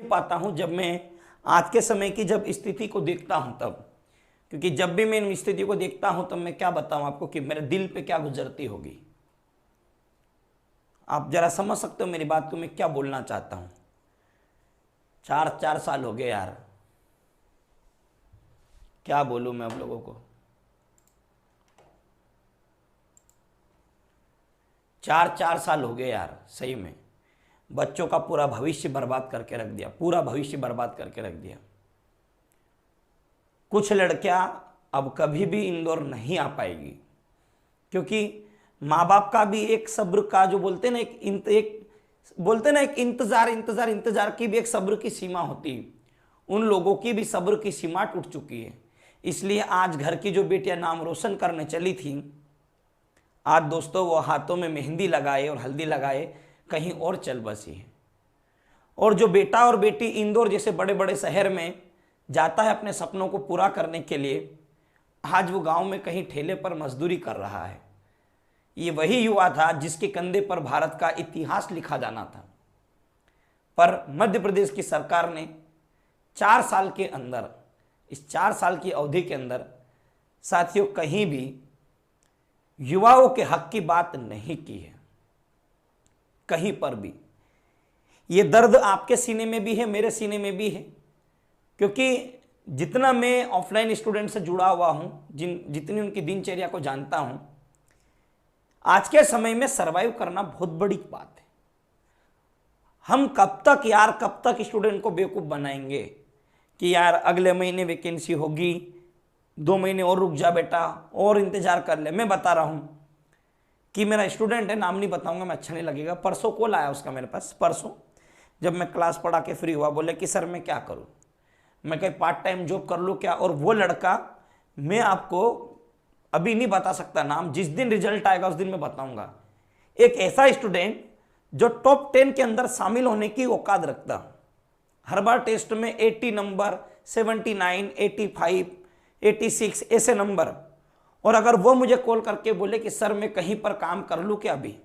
पाता हूँ जब मैं आज के समय की जब स्थिति को देखता हूँ तब, क्योंकि जब भी मैं इन स्थिति को देखता हूँ तब मैं क्या बताऊँ आपको कि मेरे दिल पे क्या गुजरती होगी। आप जरा समझ सकते हो मेरी बात को, मैं क्या बोलना चाहता हूँ। 4 साल हो गए यार, क्या बोलूँ मैं आप लोगों को। 4 साल हो गए यार, सही में बच्चों का पूरा भविष्य बर्बाद करके रख दिया, पूरा भविष्य बर्बाद करके रख दिया। कुछ लड़कियां अब कभी भी इंदौर नहीं आ पाएगी, क्योंकि माँ बाप का भी एक सब्र का जो बोलते ना एक इंतजार की भी एक सब्र की सीमा होती है। उन लोगों की भी सब्र की सीमा टूट चुकी है। इसलिए आज घर की जो बेटियां नाम रोशन करने चली थी, आज दोस्तों वो हाथों में मेहंदी लगाए और हल्दी लगाए कहीं और चल बसी है। और जो बेटा और बेटी इंदौर जैसे बड़े बड़े शहर में जाता है अपने सपनों को पूरा करने के लिए, आज वो गांव में कहीं ठेले पर मजदूरी कर रहा है। ये वही युवा था जिसके कंधे पर भारत का इतिहास लिखा जाना था। पर मध्य प्रदेश की सरकार ने 4 साल के अंदर, इस 4 साल की अवधि के अंदर साथियों कहीं भी युवाओं के हक की बात नहीं की है, कहीं पर भी। ये दर्द आपके सीने में भी है, मेरे सीने में भी है, क्योंकि जितना मैं ऑफलाइन स्टूडेंट से जुड़ा हुआ हूं, जितनी उनकी दिनचर्या को जानता हूं, आज के समय में सरवाइव करना बहुत बड़ी बात है। हम कब तक स्टूडेंट को बेवकूफ बनाएंगे कि यार अगले महीने वैकेंसी होगी, 2 महीने और रुक जा बेटा और इंतजार कर ले। मैं बता रहा हूं कि मेरा स्टूडेंट है, नाम नहीं बताऊंगा मैं, अच्छा नहीं लगेगा। परसों कॉल आया उसका मेरे पास, परसों जब मैं क्लास पढ़ा के फ्री हुआ, बोले कि सर मैं क्या करूं, मैं कहीं पार्ट टाइम जॉब कर लूं क्या। और वो लड़का, मैं आपको अभी नहीं बता सकता नाम, जिस दिन रिजल्ट आएगा उस दिन मैं बताऊंगा। एक ऐसा स्टूडेंट जो टॉप 10 के अंदर शामिल होने की औकात रखता, हर बार टेस्ट में 80 नंबर, 79, 85, 86 ऐसे नंबर। और अगर वो मुझे कॉल करके बोले कि सर मैं कहीं पर काम कर लूं क्या अभी,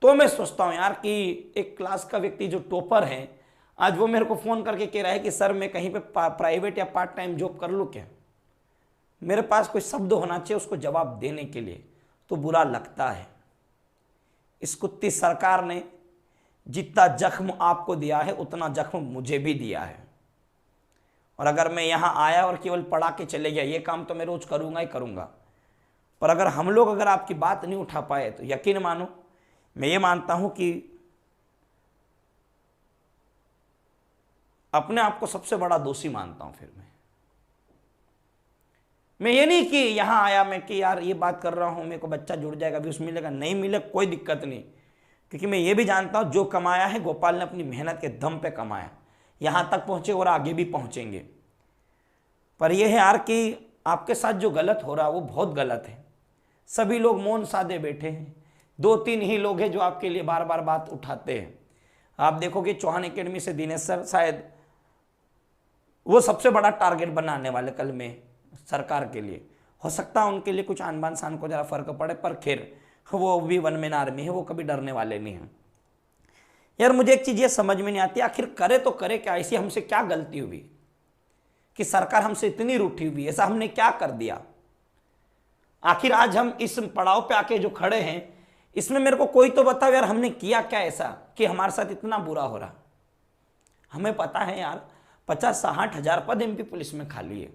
तो मैं सोचता हूं यार कि एक क्लास का व्यक्ति जो टॉपर है, आज वो मेरे को फोन करके कह रहा है कि सर मैं कहीं पे प्राइवेट या पार्ट टाइम जॉब कर लूं क्या। मेरे पास कोई शब्द होना चाहिए उसको जवाब देने के लिए, तो बुरा लगता है। इस कुत्ती सरकार ने जितना जख्म आपको दिया है उतना जख्म मुझे भी दिया है। और अगर मैं यहां आया और केवल पढ़ा के चले गया, ये काम तो मैं रोज करूंगा ही करूंगा, पर अगर हम लोग अगर आपकी बात नहीं उठा पाए तो यकीन मानो, मैं ये मानता हूं कि अपने आप को सबसे बड़ा दोषी मानता हूं। फिर मैं ये नहीं कि यहां आया मैं कि यार ये बात कर रहा हूं, मेरे को बच्चा जुड़ जाएगा, व्यूज मिलेगा, नहीं मिले कोई दिक्कत नहीं, क्योंकि मैं ये भी जानता हूं जो कमाया है गोपाल ने अपनी मेहनत के दम पे कमाया, यहां तक पहुंचे और आगे भी पहुंचेंगे। पर यह है यार कि आपके साथ जो गलत हो रहा है वो बहुत गलत है। सभी लोग मौन साधे बैठे हैं, 2-3 ही लोग हैं जो आपके लिए बार बार बात उठाते हैं। आप देखोगे चौहान एकेडमी से दिनेश सर शायद वो सबसे बड़ा टारगेट बनाने वाले कल में सरकार के लिए। हो सकता है उनके लिए कुछ आन बान शान को जरा फर्क पड़े, पर खैर वो भी वन मैन आर्मी है, वो कभी डरने वाले नहीं हैं। यार मुझे एक चीज ये समझ में नहीं आती, आखिर करे तो करे क्या, ऐसी हमसे क्या गलती हुई कि सरकार हमसे इतनी रूठी हुई, ऐसा हमने क्या कर दिया। आखिर आज हम इस पड़ाव पे आके जो खड़े हैं, इसमें मेरे को कोई तो बताओ यार हमने किया क्या ऐसा कि हमारे साथ इतना बुरा हो रहा। हमें पता है यार 50-60 हजार पद एमपी पुलिस में खाली है,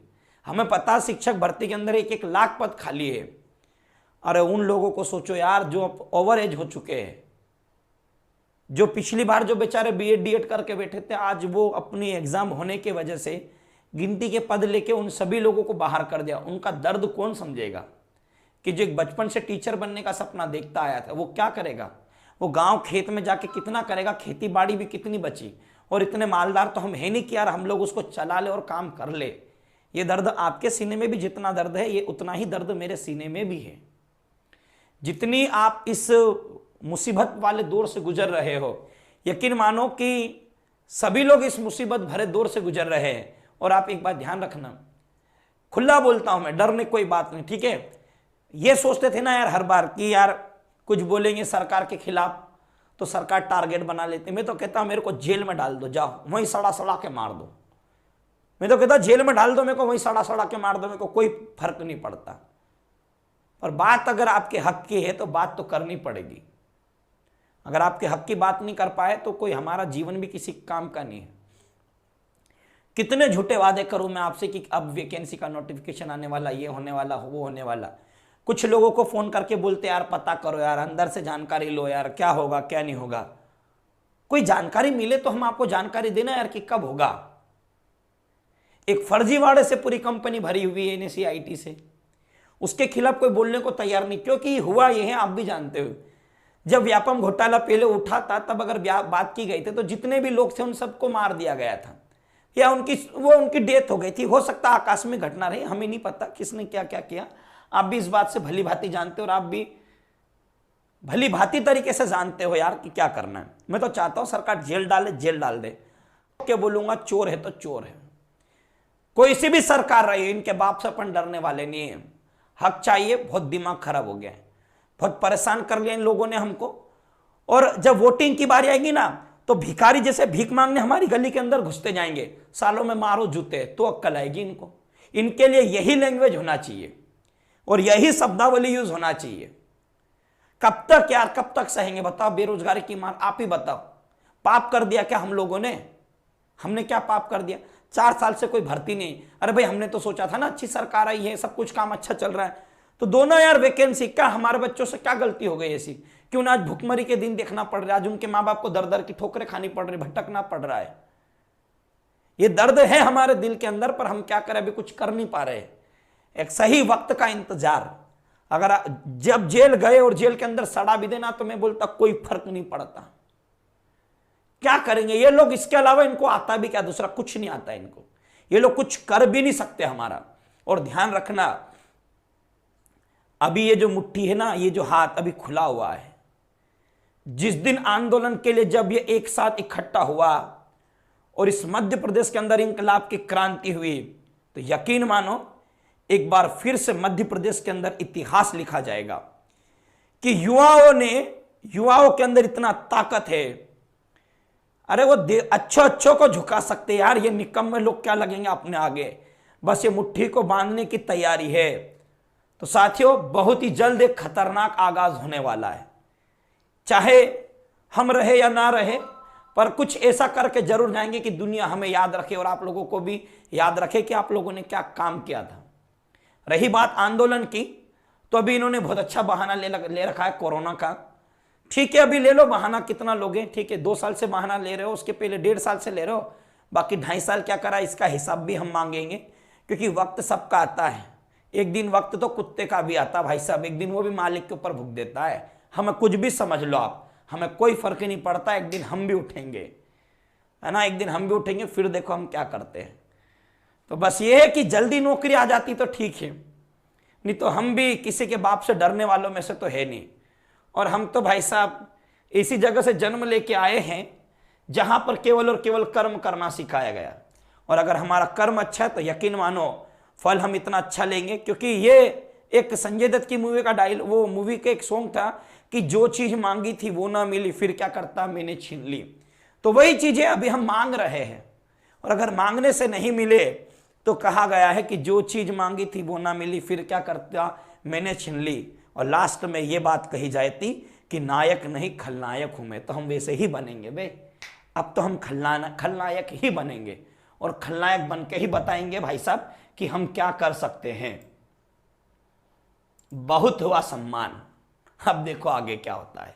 हमें पता शिक्षक भर्ती के अंदर 1-1 लाख पद खाली है। अरे उन लोगों को सोचो यार जो अब ओवर एज हो चुके हैं, जो पिछली बार जो बेचारे बीएड डीएड करके बैठे थे, आज वो अपनी एग्जाम होने की वजह से गिनती के पद लेके उन सभी लोगों को बाहर कर दिया। उनका दर्द कौन समझेगा कि जो बचपन से टीचर बनने का सपना देखता आया था वो क्या करेगा, वो गांव खेत में जाके कितना करेगा, खेती बाड़ी भी कितनी बची, और इतने मालदार तो हम है नहीं कि यार हम लोग उसको चला ले और काम कर ले। ये दर्द आपके सीने में भी जितना दर्द है, ये उतना ही दर्द मेरे सीने में भी है। जितनी आप इस मुसीबत वाले दौर से गुजर रहे हो, यकीन मानो कि सभी लोग इस मुसीबत भरे दौर से गुजर रहे हैं। और आप एक बात ध्यान रखना, खुला बोलता हूं मैं, डरने कोई बात नहीं, ठीक है। ये सोचते थे ना यार हर बार कि यार कुछ बोलेंगे सरकार के खिलाफ तो सरकार टारगेट बना लेती। मैं तो कहता हूं मेरे को जेल में डाल दो, जाओ वहीं सड़ा सड़ा के मार दो। मैं तो कहता जेल में डाल दो, मेरे को वहीं सड़ा सड़ा के मार दो, मेरे को कोई फर्क नहीं पड़ता। पर बात अगर आपके हक की है तो बात तो करनी पड़ेगी। अगर आपके हक की बात नहीं कर पाए तो कोई हमारा जीवन भी किसी काम का नहीं है। कितने झूठे वादे करूं मैं आपसे कि अब वैकेंसी का नोटिफिकेशन आने वाला, ये होने वाला, वो होने वाला। कुछ लोगों को फोन करके बोलते यार पता करो यार, अंदर से जानकारी लो यार, क्या होगा क्या नहीं होगा। कोई जानकारी मिले तो हम आपको जानकारी देना यार कि कब होगा। एक फर्जीवाड़े से पूरी कंपनी भरी हुई है NSE-IT से, उसके खिलाफ कोई बोलने को तैयार नहीं, क्योंकि हुआ ये है आप भी जानते हो। जब व्यापम घोटाला पहले उठा था तब अगर बात की गई थी तो जितने भी लोग थे उन सबको मार दिया गया था या उनकी डेथ हो गई थी। हो सकता है आकस्मिक घटना रही, हमें नहीं पता किसने क्या क्या किया। आप भी इस बात से भली भांति जानते हो और आप भी भली भांति तरीके से जानते हो यार कि क्या करना है। मैं तो चाहता हूं सरकार जेल डाले, जेल डाल दे। क्या बोलूंगा, चोर है तो चोर है। कोई सी भी सरकार रही, इनके बाप से अपन डरने वाले नहीं है। हक चाहिए, बहुत दिमाग खराब हो गया है, बहुत परेशान कर लिया इन लोगों ने हमको। और जब वोटिंग की बारी आएगी ना तो भिखारी जैसे भीख मांगने हमारी गली के अंदर घुसते जाएंगे, सालों में मारो जूते, तो अक्कल आएगी इनको। इनके लिए यही लैंग्वेज होना चाहिए और यही शब्दावली यूज होना चाहिए। कब तक यार, कब तक सहेंगे बताओ बेरोजगारी की मार। आप ही बताओ, पाप कर दिया क्या हम लोगों ने? हमने क्या पाप कर दिया? 4 साल से कोई भर्ती नहीं। अरे भाई हमने तो सोचा था ना अच्छी सरकार आई है, सब कुछ काम अच्छा चल रहा है, तो दोनों यार वैकेंसी। क्या हमारे बच्चों से क्या गलती हो गई ऐसी? क्यों ना आज भुखमरी के दिन देखना पड़ रहा है, आज उनके माँ बाप को दर दर की ठोकरें खानी पड़ रही, भटकना पड़ रहा है। ये दर्द है हमारे दिल के अंदर, पर हम क्या करें, अभी कुछ कर नहीं पा रहे। एक सही वक्त का इंतजार। अगर जब जेल गए और जेल के अंदर सड़ा भी देना तो मैं बोलता कोई फर्क नहीं पड़ता। क्या करेंगे ये लोग? इसके अलावा इनको आता भी क्या? दूसरा कुछ नहीं आता इनको। ये लोग कुछ कर भी नहीं सकते हमारा। और ध्यान रखना, अभी ये जो मुट्ठी है ना, ये जो हाथ अभी खुला हुआ है, जिस दिन आंदोलन के लिए जब ये एक साथ इकट्ठा हुआ और इस मध्य प्रदेश के अंदर इंकलाब की क्रांति हुई, तो यकीन मानो एक बार फिर से मध्य प्रदेश के अंदर इतिहास लिखा जाएगा कि युवाओं के अंदर इतना ताकत है। अरे वो अच्छों को झुका सकते यार, ये निकम्मे लोग क्या लगेंगे अपने आगे? बस ये मुट्ठी को बांधने की तैयारी है। तो साथियों, बहुत ही जल्द एक खतरनाक आगाज होने वाला है। चाहे हम रहे या ना रहे, पर कुछ ऐसा करके जरूर जाएंगे कि दुनिया हमें याद रखे और आप लोगों को भी याद रखे कि आप लोगों ने क्या काम किया था। रही बात आंदोलन की, तो अभी इन्होंने बहुत अच्छा बहाना ले रखा है कोरोना का। ठीक है, अभी ले लो बहाना, कितना लोगे? ठीक है, 2 साल से बहाना ले रहे हो, उसके पहले 1.5 साल से ले रहे हो, बाकी 2.5 साल क्या करा इसका हिसाब भी हम मांगेंगे, क्योंकि वक्त सबका आता है। एक दिन वक्त तो कुत्ते का भी आता भाई साहब, एक दिन वो भी मालिक के ऊपर भुग देता है। हमें कुछ भी समझ लो आप, हमें कोई फर्क नहीं पड़ता, एक दिन हम भी उठेंगे, है ना? एक दिन हम भी उठेंगे, फिर देखो हम क्या करते हैं। तो बस ये है कि जल्दी नौकरी आ जाती तो ठीक है, नहीं तो हम भी किसी के बाप से डरने वालों में से तो है नहीं। और हम तो भाई साहब इसी जगह से जन्म लेके आए हैं जहां पर केवल और केवल कर्म करना सिखाया गया, और अगर हमारा कर्म अच्छा है तो यकीन मानो फल हम इतना अच्छा लेंगे। क्योंकि ये एक संजय दत्त की मूवी का वो मूवी का एक सॉन्ग था कि जो चीज मांगी थी वो ना मिली, फिर क्या करता मैंने छीन ली। तो वही चीजें अभी हम मांग रहे हैं, और अगर मांगने से नहीं मिले तो कहा गया है कि जो चीज मांगी थी वो ना मिली, फिर क्या करता मैंने छीन ली। और लास्ट में ये बात कही जाती कि नायक नहीं खलनायक हूं मैं, तो हम वैसे ही बनेंगे बे। अब तो हम खलनायक ही बनेंगे और खलनायक बन के ही बताएंगे भाई साहब कि हम क्या कर सकते हैं। बहुत हुआ सम्मान, अब देखो आगे क्या होता है।